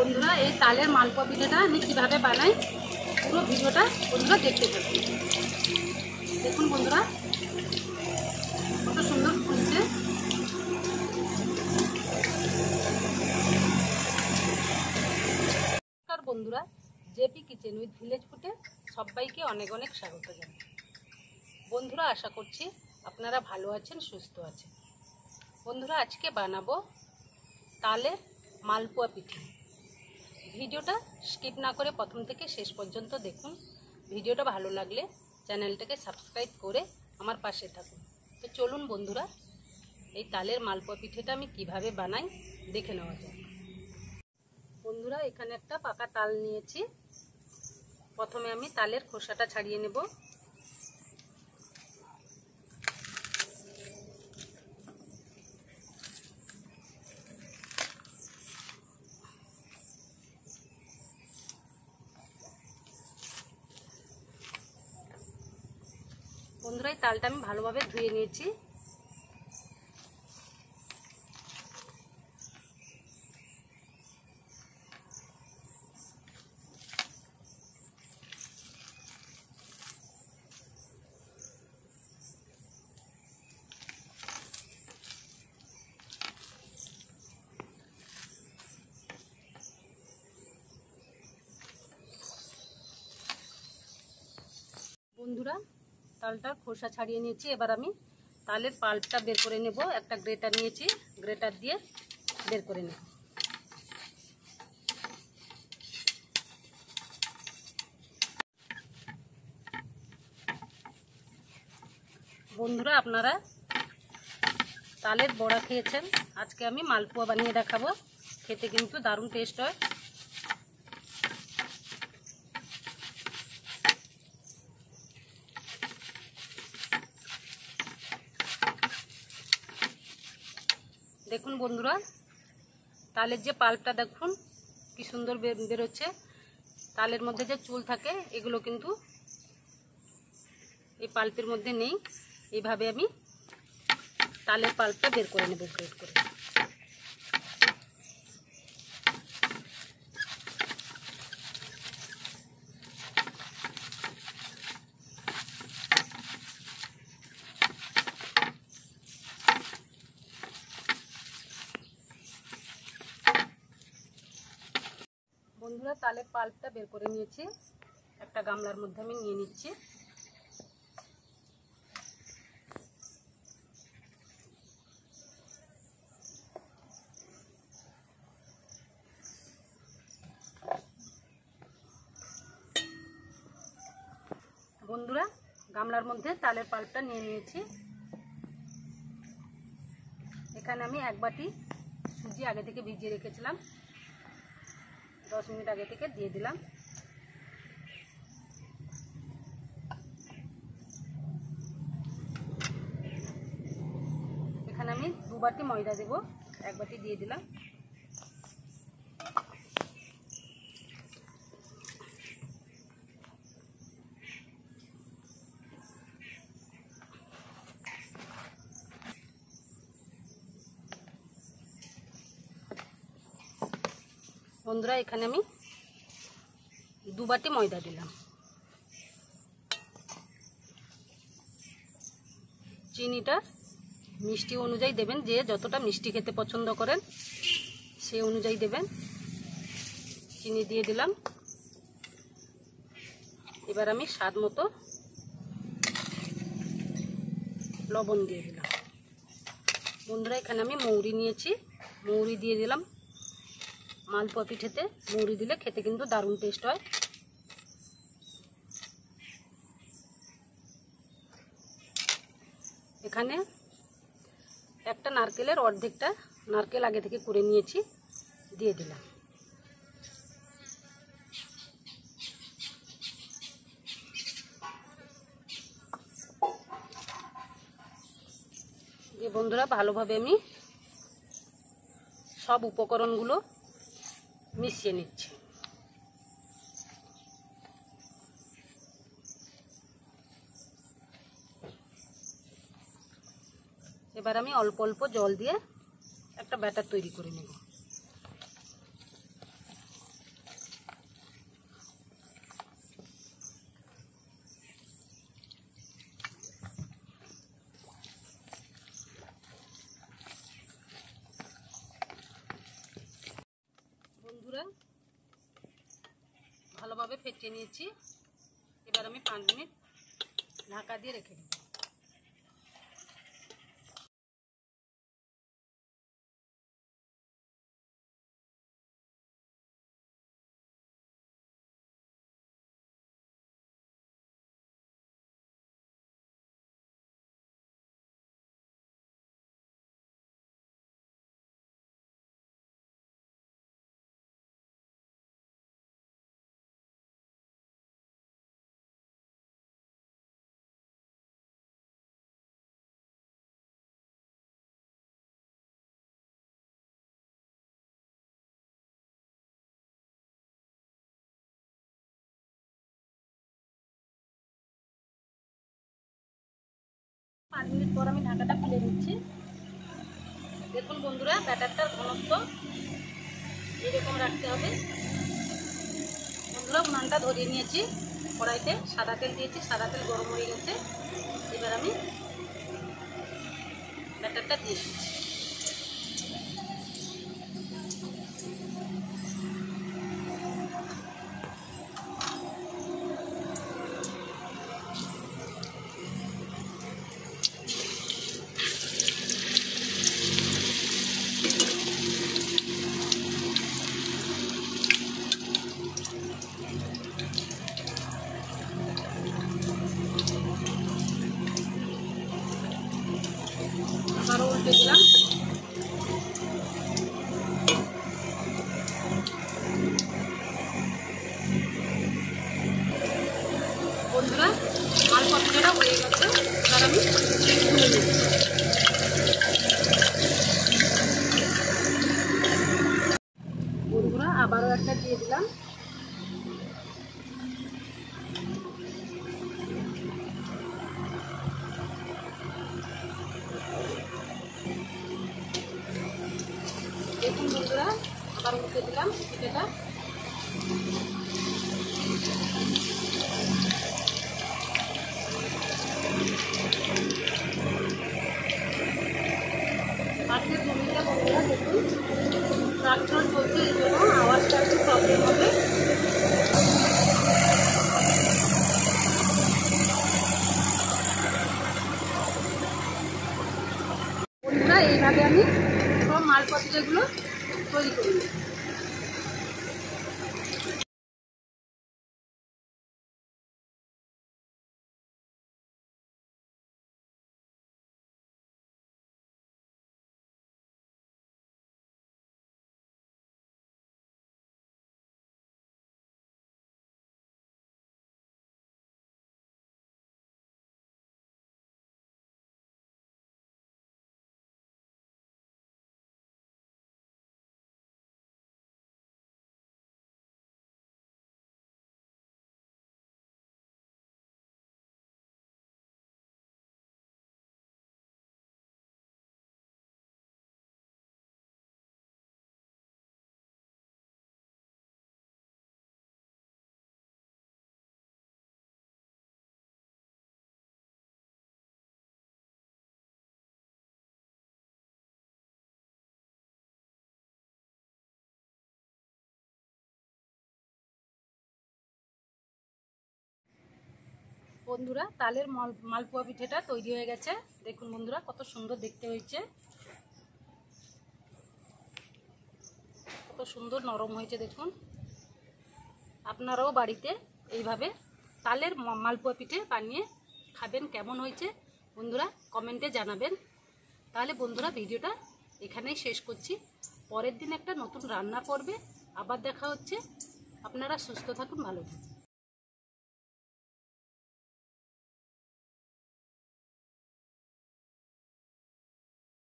বন্ধুরা এই তালের মালপোয়া পিঠাটা আমি কিভাবে বানাই পুরো ভিডিওটা বন্ধুরা দেখতে থাকুন। দেখুন বন্ধুরা কত সুন্দর ফুলছে। নমস্কার বন্ধুরা, জেপি কিচেন উইথ ভিলেজ ফুডে সবাইকে অনেক অনেক স্বাগত জানাই। বন্ধুরা আশা করছি আপনারা ভালো আছেন, সুস্থ আছেন। বন্ধুরা আজকে বানাবো তালের মালপোয়া পিঠে। ভিডিওটা স্কিপ না করে প্রথম থেকে শেষ পর্যন্ত দেখুন। ভিডিওটা ভালো লাগলে চ্যানেলটাকে সাবস্ক্রাইব করে আমার পাশে থাকুন। তো চলুন বন্ধুরা এই তালের মালপোয়া পিঠেটা আমি কিভাবে বানাই দেখে নেওয়া যাক। বন্ধুরা এখানে একটা পাকা তাল নিয়েছি। প্রথমে আমি তালের খোসাটা ছাড়িয়ে নেব। বন্ধুরা এই তালটা আমি ভালোভাবে ধুয়ে নিয়েছি। বন্ধুরা তালটা খোসা ছাড়িয়ে নিয়েছি। এবার আমি তালের পাল্পটা বের করে নেব। একটা গ্রেটার নিয়েছি, গ্রেটার দিয়ে বের করে নেব। বন্ধুরা আপনারা তালের বড়া খেয়েছেন, আজকে আমি মালপোয়া বানিয়ে দেখাবো। খেতে কিন্তু দারুণ টেস্ট হয়। দেখুন বন্ধুরা তালের যে পাল্পটা দেখুন কি সুন্দর বেরোচ্ছে। তালের মধ্যে যে চুল থাকে এগুলো কিন্তু এই পাল্পের মধ্যে নেই। এইভাবে আমি তালের পাল্পটা বের করে নেব গ্রেট করে। বন্ধুরা তালের পাল্পটা বের করে নিয়েছি। একটা গামলার মধ্যে আমি নিয়ে নিচ্ছি। বন্ধুরা গামলার মধ্যে তালের পাল্পটা নিয়ে নিয়েছি। এখানে আমি এক বাটি সুজি আগে থেকে ভিজিয়ে রেখেছিলাম, 10 মিনিট আগে থেকে দিয়ে দিলাম। এখানে আমি 2 বাটি ময়দা দেব, 1 বাটি দিয়ে দিলাম। বন্ধুরা এখানে আমি 2 বাটি ময়দা দিলাম। চিনিটা মিষ্টি অনুযায়ী দেবেন, যে যতটা মিষ্টি খেতে পছন্দ করেন সেই অনুযায়ী দেবেন। চিনি দিয়ে দিলাম। এবার আমি স্বাদ মতো লবণ দিয়ে দিলাম। বন্ধুরা এখানে আমি মৌরি নিয়েছি, মৌরি দিয়ে দিলাম। মালপোয়া পিঠেতে মৌরি দিলে খেতে কিন্তু দারুণ টেস্ট হয়। এখানে একটা নারকেলের অর্ধেকটা নারকেল আগে থেকে করে নিয়েছি, দিয়ে দিলাম। যে বন্ধুরা ভালোভাবে আমি সব উপকরণগুলো মিশিয়ে নিচ্ছি। এবার আমি অল্প অল্প জল দিয়ে একটা ব্যাটার তৈরি করে নেব। বন্ধুরা ভালোভাবে ফেটিয়ে নিয়েছি। এবার আমি 5 মিনিট ঢাকা দিয়ে রেখে দেব। পাঁচ মিনিট পর আমি ঢাকাটা খুলে নিচ্ছি। দেখুন বন্ধুরা, ব্যাটারটার ঘনত্ব এরকম রাখতে হবে। বন্ধুরা, উনানটা ধরিয়ে নিয়েছি, কড়াইতে সাদা তেল দিয়েছি, সাদা তেল গরম হয়ে গেছে। এবার আমি ব্যাটারটা দিয়ে দিচ্ছি। আবারও উল্টে দিলাম। বন্ধুরা, মালপত্রটা হয়ে গেছে। এবার আমি তুলে নিচ্ছি। বন্ধুরা, আবারও একটা দিয়ে দিলাম। দেখুন বন্ধুরা, আবার উল্টে দিলাম পিঠাটা। পাশের জমিটা বন্ধুরা দেখুন, ট্রাক্টর চলছে, এই জন্য আওয়াজটা একটু প্রবলেম হবে। বন্ধুরা, এইভাবে আমি সব মালপত্রগুলো তৈরি করি। বন্ধুরা, তালের মালপোয়া পিঠাটা তৈরি হয়ে গেছে। দেখুন বন্ধুরা, কত সুন্দর দেখতে হয়েছে, কত সুন্দর নরম হয়েছে। দেখুন, আপনারাও বাড়িতে এইভাবে তালের মালপোয়া পিঠে বানিয়ে খাবেন। কেমন হয়েছে বন্ধুরা কমেন্টে জানাবেন। তাহলে বন্ধুরা, ভিডিওটা এখানেই শেষ করছি। পরের দিন একটা নতুন রান্না করবে আবার দেখা হচ্ছে। আপনারা সুস্থ থাকুন, ভালো থাকুন।